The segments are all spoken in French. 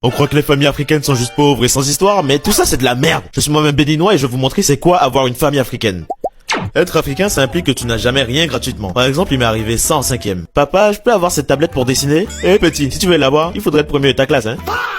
On croit que les familles africaines sont juste pauvres et sans histoire, mais tout ça c'est de la merde. Je suis moi-même béninois et je vais vous montrer c'est quoi avoir une famille africaine. Être africain, ça implique que tu n'as jamais rien gratuitement. Par exemple, il m'est arrivé ça en 5e. Papa, je peux avoir cette tablette pour dessiner? Eh petit, si tu veux l'avoir, il faudrait être premier de ta classe, hein.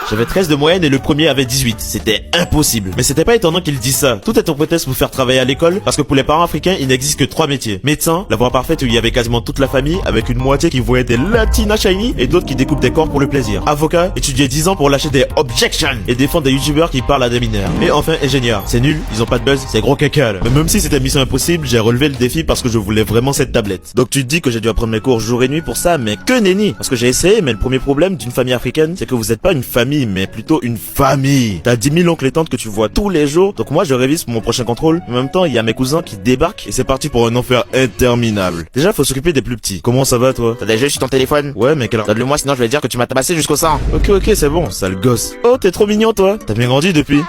J'avais 13 de moyenne et le premier avait 18. C'était impossible. Mais c'était pas étonnant qu'il dise ça. Tout est en prétexte pour faire travailler à l'école, parce que pour les parents africains, il n'existe que 3 métiers. Médecin, la voie parfaite où il y avait quasiment toute la famille, avec une moitié qui voyait des latinas shiny et d'autres qui découpent des corps pour le plaisir. Avocat, étudier 10 ans pour lâcher des objections et défendre des youtubeurs qui parlent à des mineurs. Et enfin, ingénieur. C'est nul, ils ont pas de buzz, c'est gros caca là. Mais même si c'était mission impossible, j'ai relevé le défi parce que je voulais vraiment cette tablette. Donc tu te dis que j'ai dû apprendre mes cours jour et nuit pour ça, mais que nenni. Parce que j'ai essayé, mais le premier problème d'une famille africaine, c'est que vous êtes pas une famille, mais plutôt une famille. T'as 10 000 oncles et tantes que tu vois tous les jours, donc moi je révise pour mon prochain contrôle. En même temps, il y a mes cousins qui débarquent et c'est parti pour un enfer interminable. Déjà, faut s'occuper des plus petits. Comment ça va toi? T'as déjà eu sur ton téléphone? Ouais, mais quelle heure? Donne-le-moi sinon je vais dire que tu m'as tabassé jusqu'au sang. Ok, c'est bon, sale gosse. Oh, t'es trop mignon toi. T'as bien grandi depuis.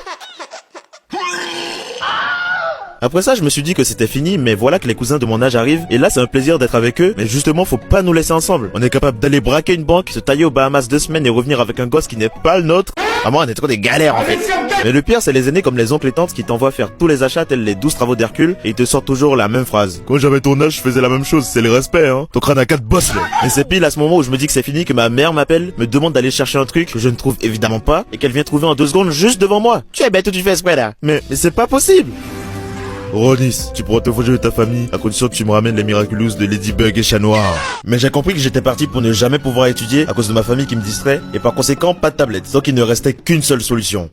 Après ça, je me suis dit que c'était fini, mais voilà que les cousins de mon âge arrivent, et là c'est un plaisir d'être avec eux, mais justement faut pas nous laisser ensemble. On est capable d'aller braquer une banque, se tailler aux Bahamas 2 semaines et revenir avec un gosse qui n'est pas le nôtre. Maman, on est trop des galères en fait. Mais le pire, c'est les aînés comme les oncles et tantes qui t'envoient faire tous les achats tels les 12 travaux d'Hercule, et ils te sortent toujours la même phrase. Quand j'avais ton âge, je faisais la même chose, c'est le respect, hein. Ton crâne à 4 bosses, là. Et c'est pile à ce moment où je me dis que c'est fini, que ma mère m'appelle, me demande d'aller chercher un truc que je ne trouve évidemment pas, et qu'elle vient trouver en 2 secondes juste devant moi. Tu es bête ou tu fais exprès là? Mais c'est pas possible. Ronis, tu pourras te venger de ta famille, à condition que tu me ramènes les Miraculous de Ladybug et Chat Noir. Mais j'ai compris que j'étais parti pour ne jamais pouvoir étudier à cause de ma famille qui me distrait, et par conséquent pas de tablette. Donc il ne restait qu'une seule solution.